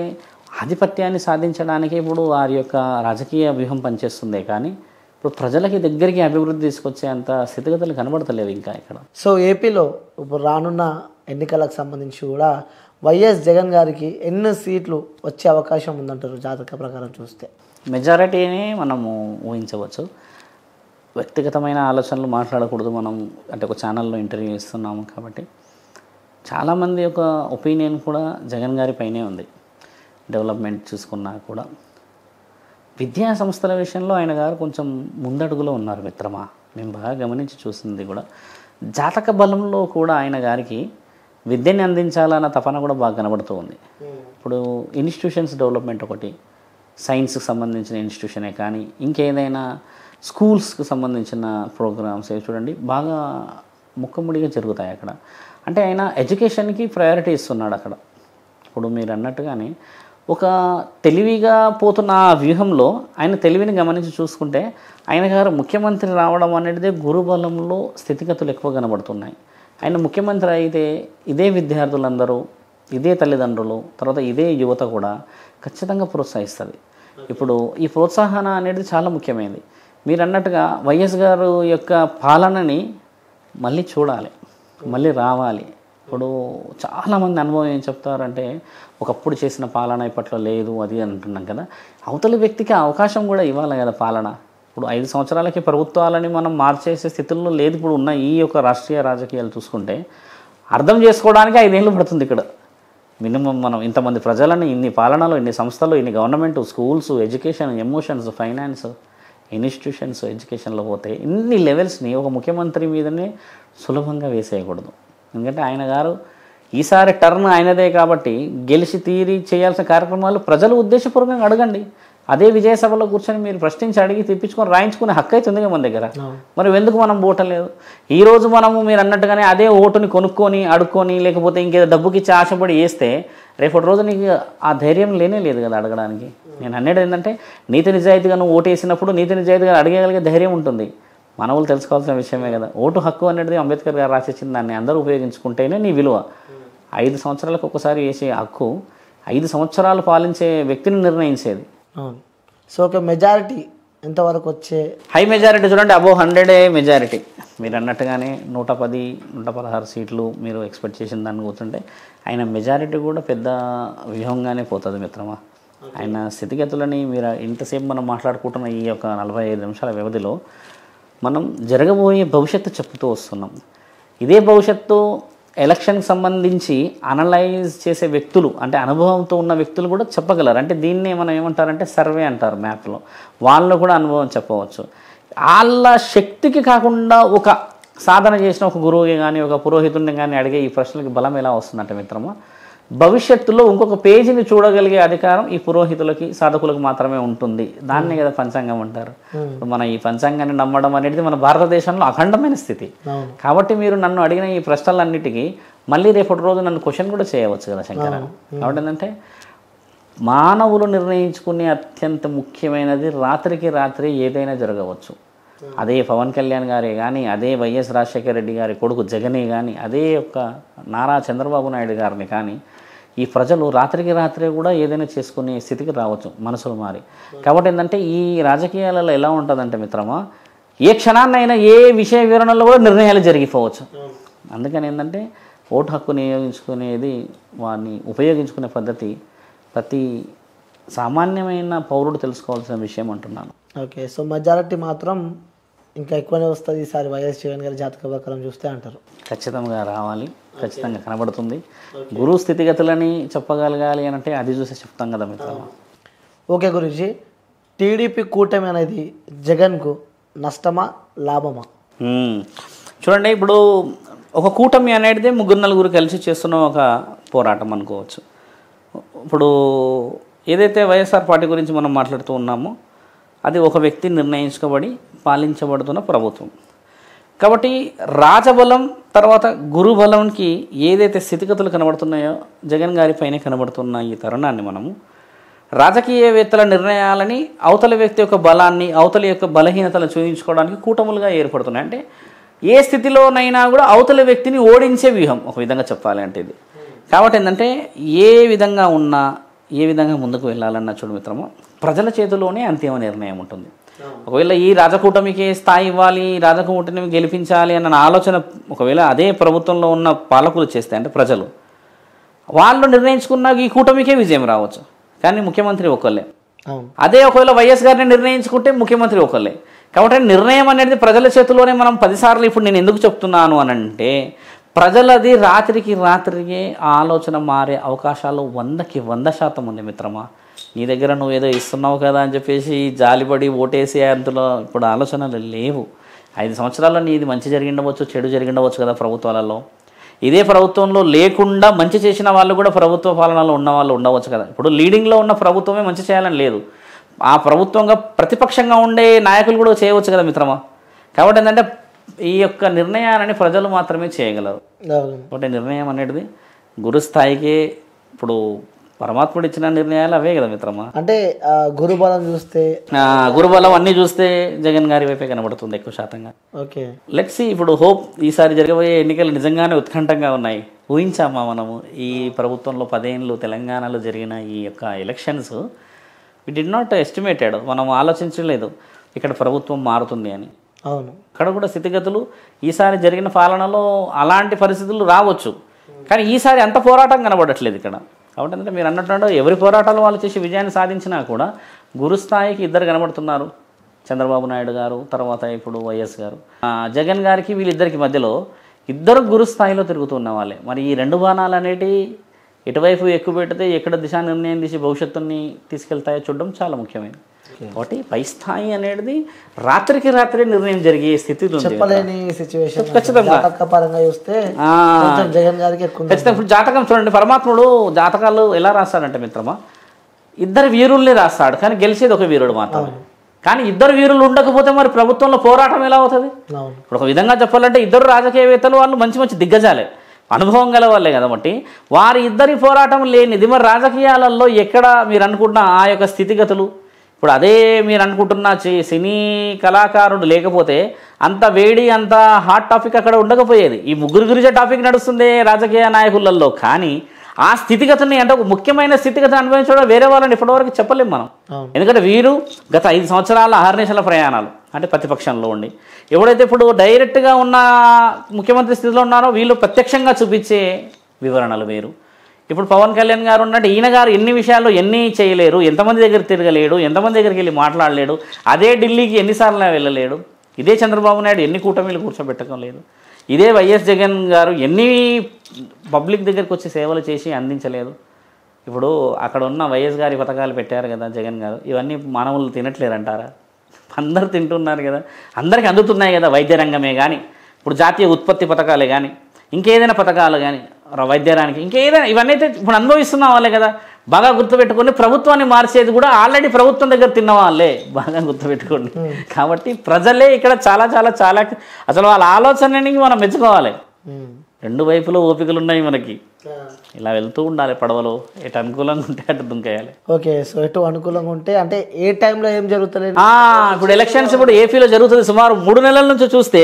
ఆధిపత్యాన్ని సాధించడానికి ఇప్పుడు వారి యొక్క రాజకీయ వ్యూహం పనిచేస్తుందే కానీ ఇప్పుడు ప్రజలకి దగ్గరికి అభివృద్ధి తీసుకొచ్చే అంత స్థితిగతులు కనబడతలేవు ఇంకా ఇక్కడ. సో ఏపీలో ఇప్పుడు రానున్న ఎన్నికలకు సంబంధించి కూడా వైఎస్ జగన్ గారికి ఎన్ని సీట్లు వచ్చే అవకాశం ఉందంటారు జాతక ప్రకారం చూస్తే? మెజారిటీని మనము ఊహించవచ్చు. వ్యక్తిగతమైన ఆలోచనలు మాట్లాడకూడదు మనం, అంటే ఒక ఛానల్లో ఇంటర్వ్యూ ఇస్తున్నాము కాబట్టి చాలామంది యొక్క ఒపీనియన్ కూడా జగన్ గారి పైనే ఉంది. డెవలప్మెంట్ చూసుకున్నా కూడా విద్యా సంస్థల విషయంలో ఆయన గారు కొంచెం ముందడుగులో ఉన్నారు మిత్రమా. మేము బాగా గమనించి చూసింది కూడా జాతక బలంలో కూడా ఆయన గారికి విద్యని అందించాలన్న తపన కూడా బాగా కనబడుతూ ఉంది. ఇప్పుడు ఇన్స్టిట్యూషన్స్ డెవలప్మెంట్ ఒకటి, సైన్స్కి సంబంధించిన ఇన్స్టిట్యూషనే కానీ ఇంకేదైనా స్కూల్స్కి సంబంధించిన ప్రోగ్రామ్స్ చూడండి బాగా ముక్కముడిగా జరుగుతాయి అక్కడ. అంటే ఆయన ఎడ్యుకేషన్కి ప్రయారిటీ ఇస్తున్నాడు అక్కడ. ఇప్పుడు మీరు అన్నట్టుగానే ఒక తెలివిగా పోతున్న ఆ వ్యూహంలో ఆయన తెలివిని గమనించి చూసుకుంటే ఆయన గారు ముఖ్యమంత్రి రావడం అనేది గురుబలంలో స్థితిగతులు ఎక్కువ కనబడుతున్నాయి. ఆయన ముఖ్యమంత్రి అయితే ఇదే విద్యార్థులందరూ, ఇదే తల్లిదండ్రులు, తర్వాత ఇదే యువత కూడా ఖచ్చితంగా ప్రోత్సహిస్తుంది. ఇప్పుడు ఈ ప్రోత్సాహన అనేది చాలా ముఖ్యమైనది. మీరు అన్నట్టుగా వైఎస్ గారు యొక్క పాలనని మళ్ళీ చూడాలి, మళ్ళీ రావాలి. ఇప్పుడు చాలామంది అనుభవం ఏం చెప్తారంటే ఒకప్పుడు చేసిన పాలన ఇప్పట్లో లేదు అది అంటున్నాం కదా. అవతలి వ్యక్తికి అవకాశం కూడా ఇవ్వాలి కదా పాలన. ఇప్పుడు 5 సంవత్సరాలకి ప్రభుత్వాలని మనం మార్చేసే స్థితుల్లో లేదు. ఇప్పుడు ఉన్న ఈ యొక్క రాష్ట్రీయ రాజకీయాలు చూసుకుంటే అర్థం చేసుకోవడానికి 5 ఏళ్ళు పడుతుంది ఇక్కడ మినిమం. మనం ఇంతమంది ప్రజలని ఇన్ని పాలనలో, ఇన్ని సంస్థలు, ఇన్ని government, schools, education, emotions, finance, institutions, ఎడ్యుకేషన్లో పోతే ఇన్ని లెవెల్స్ని ఒక ముఖ్యమంత్రి మీదనే సులభంగా వేసేయకూడదు. ఎందుకంటే ఆయన గారు ఈసారి టర్న్ ఆయనదే కాబట్టి గెలిచి తీరి చేయాల్సిన కార్యక్రమాలు ప్రజలు ఉద్దేశపూర్వకంగా అడగండి. అదే విజయసభలో కూర్చొని మీరు ప్రశ్నించి అడిగి తెప్పించుకొని రాయించుకునే హక్కు అయితే ఉంది మన దగ్గర. మరి ఎందుకు మనం ఓటలేదు? ఈరోజు మనము మీరు అన్నట్టుగానే అదే ఓటుని కొనుక్కొని అడుక్కొని లేకపోతే ఇంకేదో డబ్బుకి ఇచ్చి ఆశపడి వేస్తే రేపటి రోజు నీకు ఆ ధైర్యం లేనే లేదు కదా అడగడానికి. నేను అనేది ఏంటంటే నీతి నిజాయితీగా నువ్వు ఓటు వేసినప్పుడు నీతి నిజాయితీగా అడగగలిగే ధైర్యం ఉంటుంది. మనవులు తెలుసుకోవాల్సిన విషయమే కదా. ఓటు హక్కు అనేది అంబేద్కర్ గారు రాసిచ్చిన దాన్ని అందరూ ఉపయోగించుకుంటేనే నీ విలువ. 5 సంవత్సరాలకు ఒకసారి వేసే హక్కు 5 సంవత్సరాలు పాలించే వ్యక్తిని నిర్ణయించేది. సో ఒక మెజారిటీ ఎంతవరకు వచ్చే? హై మెజారిటీ చూడండి, అబోవ్ 100 మెజారిటీ. మీరు అన్నట్టుగానే 110, 116 సీట్లు మీరు ఎక్స్పెక్ట్ చేసిన దాన్ని కూర్చుంటే ఆయన మెజారిటీ కూడా పెద్ద వ్యూహంగానే పోతుంది మిత్రమా. ఆయన స్థితిగతులని మీరు ఇంతసేపు మనం మాట్లాడుకుంటున్న ఈ యొక్క 45 నిమిషాల వ్యవధిలో మనం జరగబోయే భవిష్యత్తు చెప్తూ వస్తున్నాం. ఇదే భవిష్యత్తు ఎలక్షన్కి సంబంధించి అనలైజ్ చేసే వ్యక్తులు, అంటే అనుభవంతో ఉన్న వ్యక్తులు కూడా చెప్పగలరు. అంటే దీన్నే మనం ఏమంటారంటే సర్వే అంటారు మ్యాప్లో. వాళ్ళు కూడా అనుభవం చెప్పవచ్చు. వాళ్ళ శక్తికి కాకుండా ఒక సాధన చేసిన ఒక గురువుకి కానీ ఒక పురోహితుడిని కానీ అడిగే ఈ ప్రశ్నలకి బలం ఎలా వస్తుందంటే మిత్రమా, భవిష్యత్తులో ఇంకొక పేజీని చూడగలిగే అధికారం ఈ పురోహితులకి సాధకులకు మాత్రమే ఉంటుంది. దాన్నే కదా పంచాంగం అంటారు. మన ఈ పంచాంగాన్ని నమ్మడం అనేది మన భారతదేశంలో అఖండమైన స్థితి. కాబట్టి మీరు నన్ను అడిగిన ఈ ప్రశ్నలన్నిటికీ మళ్ళీ రేపటి రోజు నన్ను క్వశ్చన్ కూడా చేయవచ్చు కదా శంకర. కాబట్టి ఏంటంటే మానవులు నిర్ణయించుకునే అత్యంత ముఖ్యమైనది రాత్రికి రాత్రి ఏదైనా జరగవచ్చు. అదే పవన్ కళ్యాణ్ గారే కానీ, అదే వైఎస్ రాజశేఖర రెడ్డి గారి కొడుకు జగనే కానీ, అదే యొక్క నారా చంద్రబాబు నాయుడు గారిని కానీ ఈ ప్రజలు రాత్రికి రాత్రి కూడా ఏదైనా చేసుకునే స్థితికి రావచ్చు మనసులు మారి. కాబట్టి ఏంటంటే ఈ రాజకీయాలలో ఎలా ఉంటుందంటే మిత్రమా, ఏ క్షణాన్నైనా ఏ విషయ వివరణలో కూడా నిర్ణయాలు జరిగిపోవచ్చు. అందుకని ఏంటంటే ఓటు హక్కు వినియోగించుకునేది వారిని ఉపయోగించుకునే పద్ధతి ప్రతి సామాన్యమైన పౌరుడు తెలుసుకోవాల్సిన విషయం అంటున్నాను. ఓకే, సో మెజారిటీ మాత్రం ఇంకా ఎక్కువనే వస్తుంది ఈసారి వైఎస్ జగన్ గారి జాతక ప్రకారం చూస్తే అంటారు. ఖచ్చితంగా రావాలి, ఖచ్చితంగా కనబడుతుంది. గురువు స్థితిగతులని చెప్పగలగాలి అంటే అది చూసి చెప్తాం కదా మిత్రమా. ఓకే గురూజీ, టీడీపీ కూటమి అనేది జగన్కు నష్టమా లాభమా? చూడండి, ఇప్పుడు ఒక కూటమి అనేది ముగ్గురు నలుగురు కలిసి చేస్తున్న ఒక పోరాటం అనుకోవచ్చు. ఇప్పుడు ఏదైతే వైఎస్ఆర్ పార్టీ గురించి మనం మాట్లాడుతూ ఉన్నామో అది ఒక వ్యక్తి నిర్ణయించుకోబడి పాలించబడుతున్న ప్రభుత్వం. కాబట్టి రాజబలం తర్వాత గురుబలంకి ఏదైతే స్థితిగతులు కనబడుతున్నాయో జగన్ గారి పైనే కనబడుతున్న ఈ తరుణాన్ని మనము రాజకీయవేత్తల నిర్ణయాలని అవతల వ్యక్తి యొక్క బలాన్ని అవతల యొక్క బలహీనతలను చూపించుకోవడానికి కూటములుగా ఏర్పడుతున్నాయి. అంటే ఏ స్థితిలోనైనా కూడా అవతల వ్యక్తిని ఓడించే వ్యూహం ఒక విధంగా చెప్పాలి అంటే ఇది. కాబట్టి ఏంటంటే ఏ విధంగా ఉన్నా ఏ విధంగా ముందుకు వెళ్ళాలన్న చూడు మిత్రమో ప్రజల చేతిలోనే అంతిమ నిర్ణయం ఉంటుంది. ఒకవేళ ఈ రాజకూటమికి స్థాయి ఇవ్వాలి, రాజకూటమిని గెలిపించాలి అన్న ఆలోచన ఒకవేళ అదే ప్రభుత్వంలో ఉన్న పాలకులు చేస్తే అంటే ప్రజలు వాళ్ళు నిర్ణయించుకున్న ఈ కూటమికే విజయం రావచ్చు, కానీ ముఖ్యమంత్రి ఒకళ్ళే. అదే ఒకవేళ వైఎస్ గారిని నిర్ణయించుకుంటే ముఖ్యమంత్రి ఒకళ్ళే. కాబట్టి నిర్ణయం అనేది ప్రజల చేతిలోనే. మనం 10 సార్లు ఇప్పుడు నేను ఎందుకు చెప్తున్నాను అని అంటే ప్రజలది రాత్రికి రాత్రికి ఆలోచన మారే అవకాశాలు 100కి 100% ఉంది మిత్రమా. నీ దగ్గర నువ్వు ఏదో ఇస్తున్నావు కదా అని చెప్పేసి జాలిపడి ఓటేసి అందులో ఇప్పుడు ఆలోచనలు లేవు. 5 సంవత్సరాల్లో నీది మంచి జరిగిండవచ్చు, చెడు జరిగిండవచ్చు కదా ప్రభుత్వాలలో. ఇదే ప్రభుత్వంలో లేకుండా మంచి చేసిన వాళ్ళు కూడా ప్రభుత్వ పాలనలో ఉన్న వాళ్ళు ఉండవచ్చు కదా. ఇప్పుడు లీడింగ్లో ఉన్న ప్రభుత్వమే మంచి చేయాలని లేదు, ఆ ప్రభుత్వంగా ప్రతిపక్షంగా ఉండే నాయకులు కూడా చేయవచ్చు కదా మిత్రమా. కాబట్టి ఏంటంటే ఈ యొక్క నిర్ణయాలని ప్రజలు మాత్రమే చేయగలరు. కాబట్టి నిర్ణయం అనేది గురుస్థాయికే. ఇప్పుడు పరమాత్ముడు ఇచ్చిన నిర్ణయాలు అవే కదా మిత్రమా. అంటే గురుబలం చూస్తే గురుబలం అన్నీ చూస్తే జగన్ గారి వైపే కనబడుతుంది ఎక్కువ శాతంగా. Okay, let's see. ఇప్పుడు హోప్ ఈసారి జరగబోయే ఎన్నికలు నిజంగానే ఉత్కంఠంగా ఉన్నాయి. ఊహించామా మనము ఈ ప్రభుత్వంలో 10 ఏళ్ళు తెలంగాణలో జరిగిన ఈ యొక్క elections we did not estimated. మనం ఆలోచించలేదు ఇక్కడ ప్రభుత్వం మారుతుంది అని. అవును, అక్కడ కూడా స్థితిగతులు ఈసారి జరిగిన పాలనలో అలాంటి పరిస్థితులు రావచ్చు, కానీ ఈసారి అంత పోరాటం కనబడట్లేదు ఇక్కడ. కాబట్టి అంటే మీరు అన్నట్టు ఎవరి పోరాటాలు వాళ్ళు చేసి విజయాన్ని సాధించినా కూడా గురుస్థాయికి 2 కనబడుతున్నారు, చంద్రబాబు నాయుడు గారు తర్వాత ఇప్పుడు వైఎస్ గారు. జగన్ గారికి వీళ్ళిద్దరికి మధ్యలో 2 గురుస్థాయిలో తిరుగుతున్న వాళ్ళే. మరి ఈ 2 బాణాలు అనేటివి ఎటువైపు ఎక్కువ పెడితే ఎక్కడ దిశానిర్ణయం తీసి భవిష్యత్తుని తీసుకెళ్తాయో చూడడం చాలా ముఖ్యమైనది. కాబట్టి పై స్థాయి అనేది రాత్రికి రాత్రి నిర్ణయం జరిగే స్థితి చెప్పలేని సిచ్యువేషన్. ఖచ్చితంగా పరంగా చూస్తే జగన్ గారికి ఖచ్చితంగా. ఇప్పుడు జాతకం చూడండి, పరమాత్ముడు జాతకాలు ఎలా రాస్తాడంటే మిత్రమా 2 వీరుల్ని రాస్తాడు, కానీ గెలిచేది ఒక వీరుడు మాత్రమే. కానీ 2 వీరులు ఉండకపోతే మరి ప్రభుత్వంలో పోరాటం ఎలా అవుతుంది? ఇప్పుడు ఒక విధంగా చెప్పాలంటే 2 రాజకీయవేత్తలు వాళ్ళు మంచి మంచి దిగ్గజాలే, అనుభవం గల వాళ్ళే కాబట్టి వారి 2 పోరాటం లేనిది మరి రాజకీయాలలో ఎక్కడ మీరు అనుకుంటున్న ఆ యొక్క స్థితిగతులు. ఇప్పుడు అదే మీరు అనుకుంటున్న సినీ కళాకారుడు లేకపోతే అంత వేడి అంత హాట్ టాపిక్ అక్కడ ఉండకపోయేది. ఈ ముగ్గురు గురించే టాపిక్ నడుస్తుంది రాజకీయ నాయకులలో. కానీ ఆ స్థితిగతుల్ని అంటే ఒక ముఖ్యమైన స్థితిగతిని అనుభవించడం వేరే వాళ్ళని ఇప్పటివరకు చెప్పలేము మనం. ఎందుకంటే వీరు గత 5 సంవత్సరాల అహర్నిశల ప్రయాణాలు అంటే ప్రతిపక్షంలో ఉండి ఎవడైతే ఇప్పుడు డైరెక్ట్గా ఉన్న ముఖ్యమంత్రి స్థితిలో ఉన్నారో వీళ్ళు ప్రత్యక్షంగా చూపించే వివరణలు వేరు. ఇప్పుడు పవన్ కళ్యాణ్ గారు ఉన్నట్టు ఈయన గారు ఎన్ని విషయాల్లో ఎన్ని చేయలేరు, ఎంతమంది దగ్గర తిరగలేడు, ఎంతమంది దగ్గరికి వెళ్ళి మాట్లాడలేడు, అదే ఢిల్లీకి ఎన్నిసార్లు వెళ్ళలేడు, ఇదే చంద్రబాబు నాయుడు ఎన్ని కూటమిలు కూర్చోబెట్టడం లేదు, ఇదే వైఎస్ జగన్ గారు ఎన్ని పబ్లిక్ దగ్గరికి వచ్చి సేవలు చేసి అందించలేదు. ఇప్పుడు అక్కడ ఉన్న వైఎస్ గారి పథకాలు పెట్టారు కదా జగన్ గారు, ఇవన్నీ మానవులు తినట్లేరంటారా? అందరూ తింటున్నారు కదా, అందరికీ అందుతున్నాయి కదా. వైద్య రంగమే కానీ ఇప్పుడు జాతీయ ఉత్పత్తి పథకాలే కానీ ఇంకేదైనా పథకాలు కానీ వైద్యానికి ఇంకేదైనా ఇవన్నీ అయితే ఇప్పుడు అనుభవిస్తున్న వాళ్ళే కదా. బాగా గుర్తుపెట్టుకోండి, ప్రభుత్వాన్ని మార్చేది కూడా ఆల్రెడీ ప్రభుత్వం దగ్గర తిన్న వాళ్ళే, బాగా గుర్తుపెట్టుకోండి. కాబట్టి ప్రజలే ఇక్కడ చాలా చాలా చాలా అసలు వాళ్ళ ఆలోచనని మనం మెచ్చుకోవాలి. రెండు వైపులో ఓపికలు ఉన్నాయి మనకి, ఇలా వెళ్తూ ఉండాలి పడవలో, ఎటు అనుకూలంగా ఉంటే అటు దుంకేయాలి. ఓకే, సో ఎటు అనుకూలంగా ఉంటే అంటే ఏ టైంలో ఏం జరుగుతలేదు. ఇప్పుడు ఎలక్షన్స్ ఇప్పుడు ఏపీలో జరుగుతుంది సుమారు 3 నెలల నుంచి చూస్తే,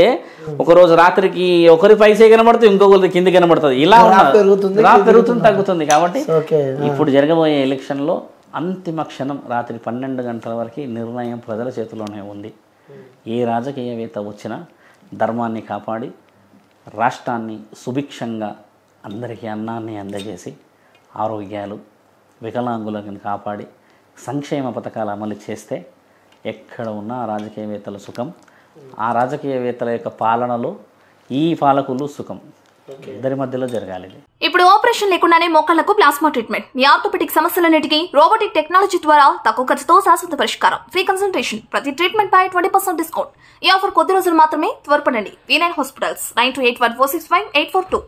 ఒకరోజు రాత్రికి ఒకరి పైసే కనబడుతుంది, ఇంకొకరి కింది కనబడుతుంది, ఇలా పెరుగుతుంది తగ్గుతుంది. కాబట్టి ఓకే, ఇప్పుడు జరగబోయే ఎలక్షన్లో అంతిమ క్షణం రాత్రి 12 గంటల వరకు నిర్ణయం ప్రజల చేతిలోనే ఉంది. ఏ రాజకీయవేత్త వచ్చినా ధర్మాన్ని కాపాడి రాష్ట్రాన్ని సుభిక్షంగా అందరికీ అన్నాన్ని అందజేసి ఆరోగ్యాలు వికలాంగులను కాపాడి సంక్షేమ పథకాలు అమలు చేస్తే ఎక్కడ ఉన్నా రాజకీయవేత్తల సుఖం, ఆ రాజకీయవేత్తల యొక్క పాలనలో ఈ పాలకులు సుఖం, ఇద్దరి మధ్యలో జరగాలి. ఇప్పుడు ఆపరేషన్ లేకుండానే మోకాళ్లకు ప్లాస్మా ట్రీట్మెంట్, మీ ఆర్థోపెటిక్ సమస్యలన్నిటికీ రోబోటిక్ టెక్నాలజీ ద్వారా తక్కువ ఖర్చుతో శాశ్వత పరిష్కారం, ఫ్రీ కన్సల్టేషన్, ప్రతి ట్రీట్మెంట్ పై 20% డిస్కౌంట్. ఈ ఆఫర్ కొద్ది రోజులు మాత్రమే, త్వరపడండి. V9 hospitals 9281465842.